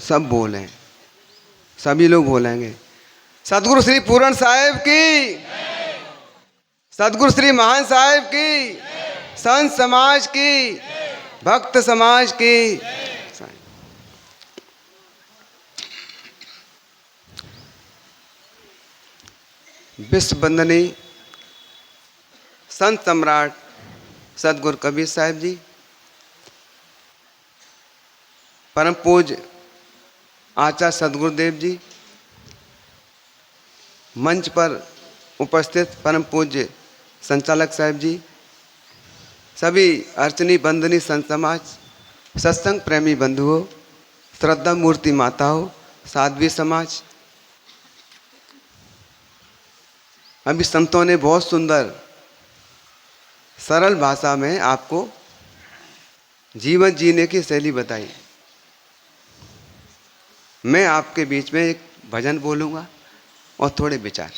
सब बोलें, सभी लोग बोलेंगे। सतगुरु श्री पूरण साहेब की, सतगुरु श्री महान साहेब की, संत समाज की, भक्त समाज की। विश्व वंदनीय संत सम्राट सतगुरु कबीर साहब जी, परम पूज्य आचार्य सतगुरुदेव जी, मंच पर उपस्थित परम पूज्य संचालक साहब जी, सभी अर्चनी बंदनी संत समाज, सत्संग प्रेमी बंधुओं, श्रद्धा मूर्ति माताओं, साध्वी समाज। अभी संतों ने बहुत सुंदर सरल भाषा में आपको जीवन जीने की शैली बताई। मैं आपके बीच में एक भजन बोलूँगा और थोड़े विचार।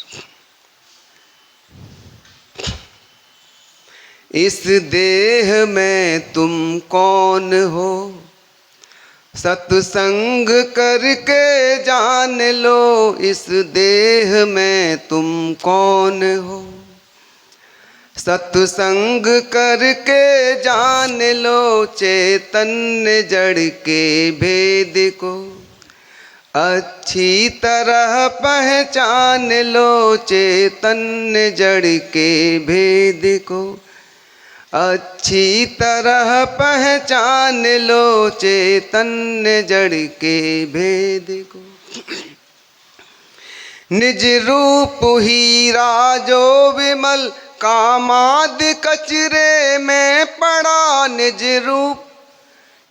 इस देह में तुम कौन हो, सत्संग करके जान लो। इस देह में तुम कौन हो, सत्संग करके जान लो। चैतन्य जड़ के भेद को अच्छी तरह पहचान लो। चैतन्य जड़ के भेद को अच्छी तरह पहचान लो। चैतन्य जड़ के भेद को निज रूप हीरा जो विमल, कामाद कचरे में पड़ा। निज रूप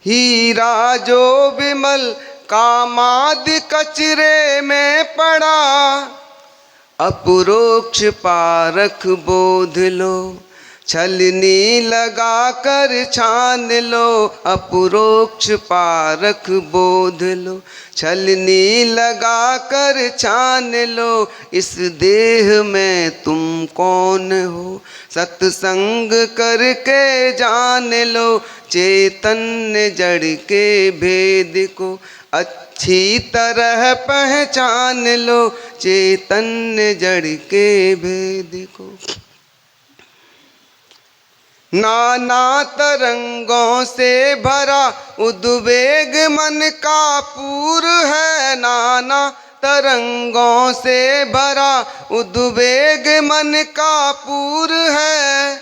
हीरा जो विमल, कामाद कचरे में पड़ा। अपरोक्ष पारख बोध लो, छलनी लगा कर छान लो। अपरोक्ष पारख बोध लो, छलनी लगा कर छान लो। इस देह में तुम कौन हो, सत्संग करके जान लो। चैतन्य जड़ के भेद को अच्छी तरह पहचान लो। चैतन्य जड़ के भेद को नाना तरंगों से भरा उद्वेग मन का पूर है। नाना तरंगों से भरा उद्वेग मन का पूर है।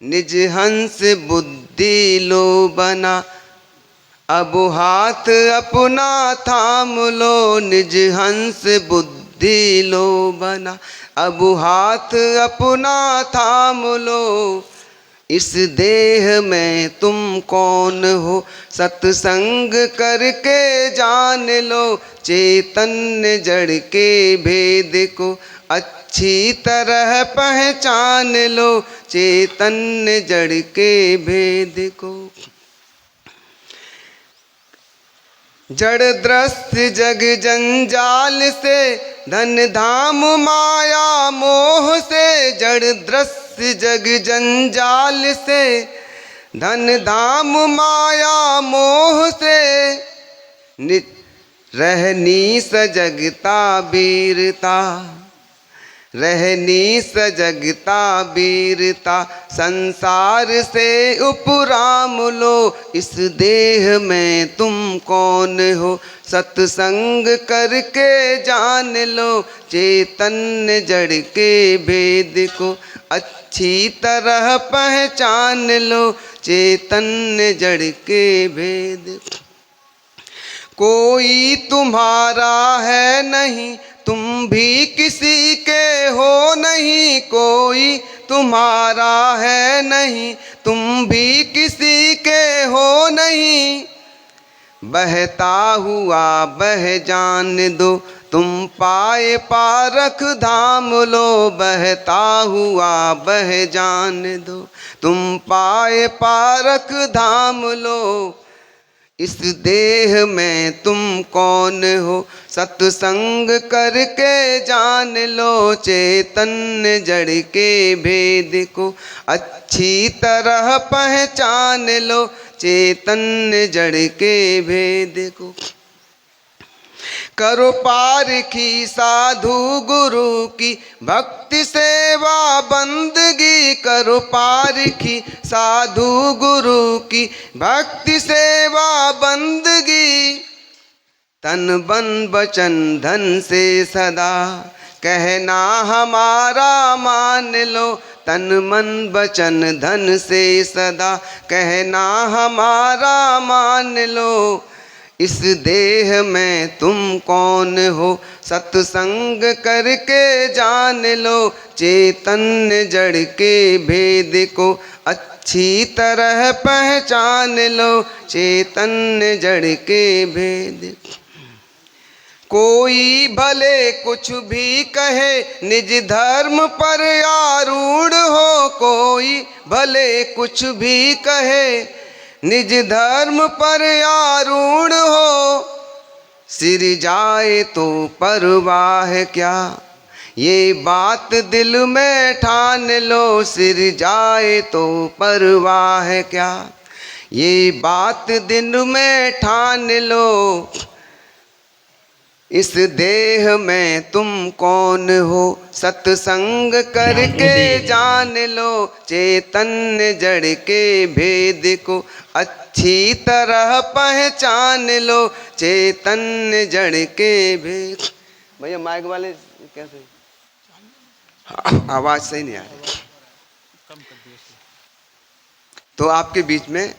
निज हंस बुद्धि लो बना, अब हाथ अपना थाम लो। निज हंस बुद्धि लो बना, अब हाथ अपना थाम लो। इस देह में तुम कौन हो, सत्संग करके जान लो। चैतन्य जड़ के भेद को अच्छी तरह पहचान लो। चैतन्य जड़ के भेद को जड़ दृश्य जग जंजाल से, धन धाम माया मोह से। जड़ दृश्य जग जंजाल से, धन धाम माया मोह से। रहनी सजगता वीरता, रहनी सजगता वीरता। संसार से उपराम लो। इस देह में तुम कौन हो, सत्संग करके जान लो। चैतन्य जड़ के भेद को अच्छी तरह पहचान लो। चैतन्य जड़ के भेद कोई तुम्हारा है नहीं, तुम भी किसी के हो नहीं। कोई तुम्हारा है नहीं, तुम भी किसी के हो नहीं। बहता हुआ बह जान दो, तुम पाए पारख धाम लो। बहता हुआ बह जान दो, तुम पाए पारख धाम लो। इस देह में तुम कौन हो, सत्संग करके जान लो। चैतन्य जड़ के भेद को अच्छी तरह पहचान लो। चैतन्य जड़ के भेद को करो पारखी साधु गुरु की भक्ति सेवा बंदगी। करो पारखी साधु गुरु की भक्ति सेवा बंदगी। तन बन बचन धन से सदा कहना हमारा मान लो। तन मन बचन धन से सदा कहना हमारा मान लो। इस देह में तुम कौन हो सत्संग करके जान लो। चैतन्य जड़ के भेद को अच्छी तरह पहचान लो। चैतन्य जड़ के भेद। कोई भले कुछ भी कहे निज धर्म पर आरूढ़ हो। कोई भले कुछ भी कहे निज धर्म पर आरूढ़ हो। सिर जाए तो परवाह क्या ये बात दिल में ठान लो। सिर जाए तो परवाह क्या ये बात दिल में ठान लो। इस देह में तुम कौन हो सत्संग करके जान लो। चैतन्य जड़ के भेद को अच्छी तरह पहचान लो। चैतन्य जड़ के भेद। भैया माइक वाले कैसे आवाज सही नहीं आ रही तो आपके बीच में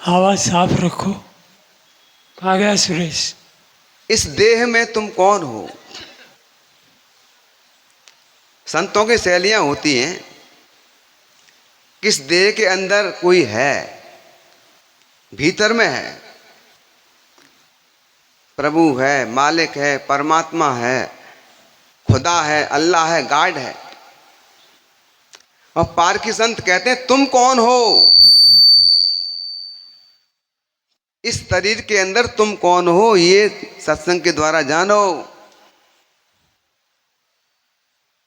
आवाज साफ रखो। आ गया सुरेश। इस देह में तुम कौन हो। संतों की शैलियां होती हैं। किस देह के अंदर कोई है, भीतर में है, प्रभु है, मालिक है, परमात्मा है, खुदा है, अल्लाह है, गार्ड है। और पार की संत कहते हैं तुम कौन हो। इस शरीर के अंदर तुम कौन हो ये सत्संग के द्वारा जानो।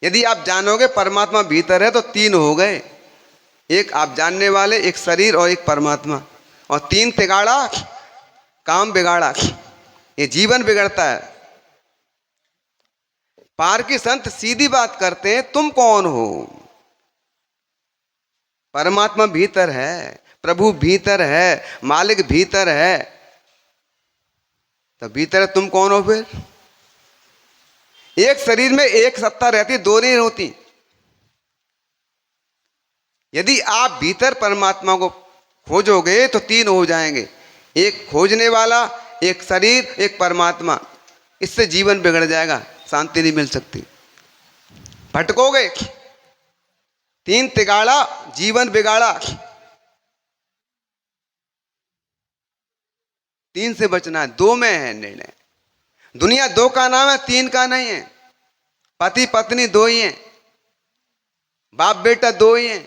यदि आप जानोगे परमात्मा भीतर है तो तीन हो गए। एक आप जानने वाले, एक शरीर और एक परमात्मा। और तीन तिगाड़ा काम बिगाड़ा, ये जीवन बिगड़ता है। पार की संत सीधी बात करते हैं तुम कौन हो। परमात्मा भीतर है, प्रभु भीतर है, मालिक भीतर है। तो भीतर तुम कौन हो फिर। एक शरीर में एक सत्ता रहती, दो नहीं होती। यदि आप भीतर परमात्मा को खोजोगे तो तीन हो जाएंगे। एक खोजने वाला, एक शरीर, एक परमात्मा। इससे जीवन बिगड़ जाएगा, शांति नहीं मिल सकती, भटकोगे। तीन तिगाड़ा जीवन बिगाड़ा। तीन से बचना है, दो में है निर्णय। दुनिया दो का नाम है, तीन का नहीं है। पति पत्नी दो ही हैं, बाप बेटा दो ही हैं,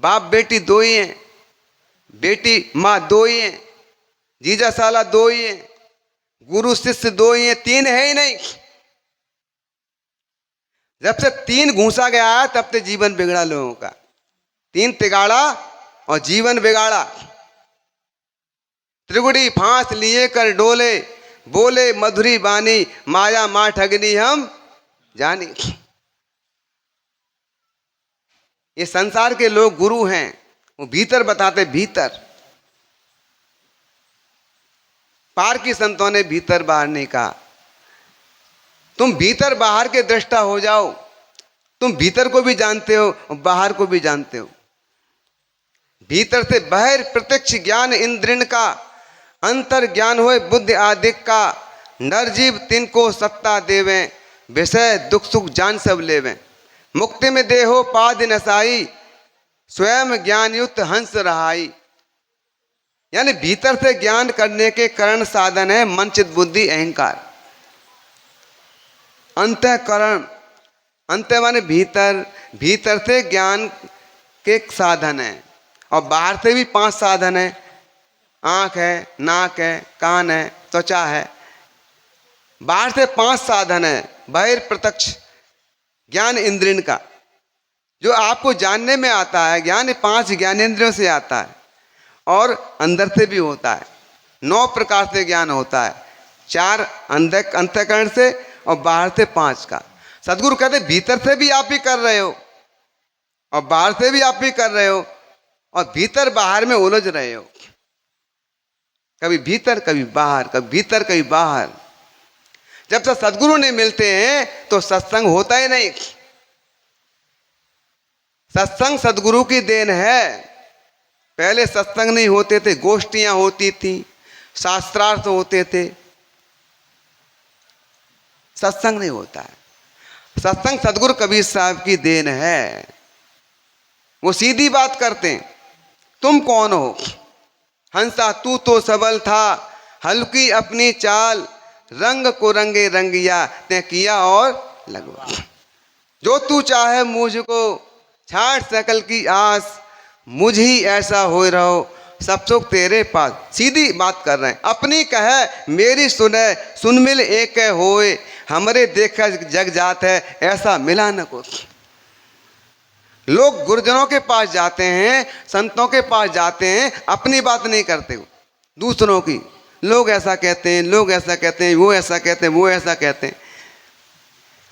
बाप बेटी दो ही हैं, बेटी माँ दो ही हैं, जीजा साला दो ही हैं, गुरु शिष्य दो ही हैं। तीन है ही नहीं। जब से तीन घुसा गया है तब से जीवन बिगड़ा लोगों का। तीन तिगाड़ा और जीवन बिगाड़ा। त्रिगुड़ी फांस लिए कर डोले, बोले मधुरी बानी, माया माँ ठगनी हम जानी। ये संसार के लोग गुरु हैं, वो भीतर बताते, भीतर। पार की संतों ने भीतर बाहर नहीं कहा। तुम भीतर बाहर के दृष्टा हो जाओ। तुम भीतर को भी जानते हो और बाहर को भी जानते हो। भीतर से बाहर प्रत्यक्ष ज्ञान इंद्रिन का, अंतर ज्ञान होए बुद्धि आदिक का। नरजीव तिनको सत्ता देवे, विषय दुख सुख जान सब लेवे। मुक्ति में देहो पाद नसाई, स्वयं ज्ञान युक्त हंस रहाई। यानी भीतर से ज्ञान करने के कारण साधन है मन चित बुद्धि अहंकार। अंतःकरण, अंत माने भीतर, भीतर से ज्ञान के साधन है। और बाहर से भी 5 साधन है। आँख है, नाक है, कान है, त्वचा है। बाहर से 5 साधन है। बाहर प्रत्यक्ष ज्ञान इंद्रियन का, जो आपको जानने में आता है। ज्ञान 5 ज्ञानेंद्रियों से आता है और अंदर से भी होता है। 9 प्रकार से ज्ञान होता है। 4 अंतःकरण से और बाहर से 5 का। सदगुरु कहते भीतर से भी आप ही कर रहे हो और बाहर से भी आप ही कर रहे हो और भीतर बाहर में उलझ रहे हो, कभी भीतर कभी बाहर, कभी भीतर कभी बाहर। जब तक सदगुरु नहीं मिलते हैं तो सत्संग होता ही नहीं। सत्संग सदगुरु की देन है। पहले सत्संग नहीं होते थे, गोष्ठियां होती थी, शास्त्रार्थ होते थे, सत्संग नहीं होता है। सत्संग सदगुरु कबीर साहब की देन है। वो सीधी बात करते हैं, तुम कौन हो हंसा, तू तो सबल था, हल्की अपनी चाल, रंग को रंगे रंगिया, ते किया और लगवा। जो तू चाहे मुझको छाड़ सकल की आस, मुझ ही ऐसा हो रहो, सब सुख तेरे पास। सीधी बात कर रहे हैं। अपनी कहे मेरी सुने, सुन मिल एक होए, हमरे देखा जग जात है, ऐसा मिला न को। लोग गुरुजनों के पास जाते हैं, संतों के पास जाते हैं, अपनी बात नहीं करते हो, दूसरों की। लोग ऐसा कहते हैं, लोग ऐसा कहते हैं, वो ऐसा कहते हैं, वो ऐसा कहते हैं।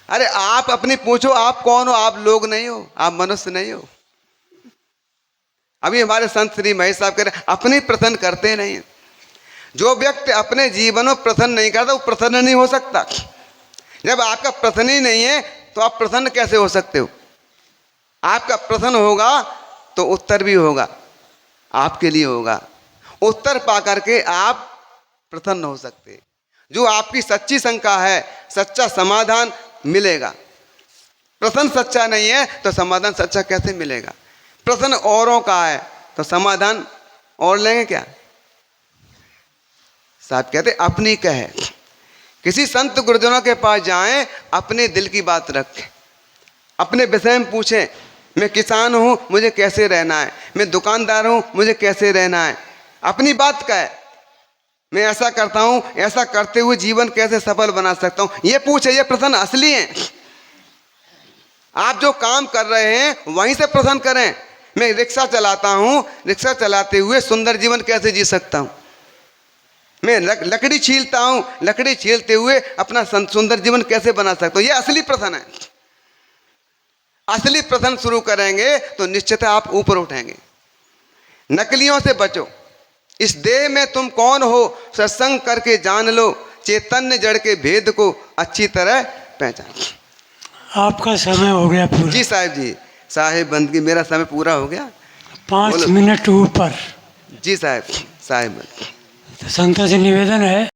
अरे आप अपनी पूछो, आप कौन हो? आप लोग नहीं हो, आप मनुष्य नहीं हो। अभी हमारे संत श्री महेश साहब कह रहे अपनी प्रसन्न करते नहीं। जो व्यक्ति अपने जीवन में प्रसन्न नहीं करता वो प्रसन्न नहीं हो सकता। जब आपका प्रसन्न ही नहीं है तो आप प्रसन्न कैसे हो सकते हो? आपका प्रसन्न होगा तो उत्तर भी होगा, आपके लिए होगा। उत्तर पा करके आप प्रसन्न हो सकते। जो आपकी सच्ची शंका है, सच्चा समाधान मिलेगा। प्रसन्न सच्चा नहीं है तो समाधान सच्चा कैसे मिलेगा? प्रश्न औरों का है तो समाधान और लेंगे क्या? साहब कहते अपनी कहे। किसी संत गुरुजनों के पास जाएं, अपने दिल की बात रखें, अपने विषय में पूछें। मैं किसान हूं, मुझे कैसे रहना है? मैं दुकानदार हूं, मुझे कैसे रहना है? अपनी बात कहे। मैं ऐसा करता हूं, ऐसा करते हुए जीवन कैसे सफल बना सकता हूं, ये पूछे। ये प्रश्न असली है। आप जो काम कर रहे हैं वहीं से प्रश्न करें। मैं रिक्शा चलाता हूं, रिक्शा चलाते हुए सुंदर जीवन कैसे जी सकता हूं? मैं लकड़ी छीलता हूं, लकड़ी छीलते हुए अपना सुंदर जीवन कैसे बना सकता हूं? ये असली प्रश्न है। असली प्रश्न शुरू करेंगे तो निश्चित आप ऊपर उठेंगे। नकलियों से बचो। इस देह में तुम कौन हो, सत्संग करके जान लो, चैतन्य जड़ के भेद को अच्छी तरह पहचान। आपका समय हो गया पूरा। जी साहिब जी, साहिब बंदगी, मेरा समय पूरा हो गया। 5 मिनट ऊपर। जी साहिब, साहिब। तो संतों से निवेदन है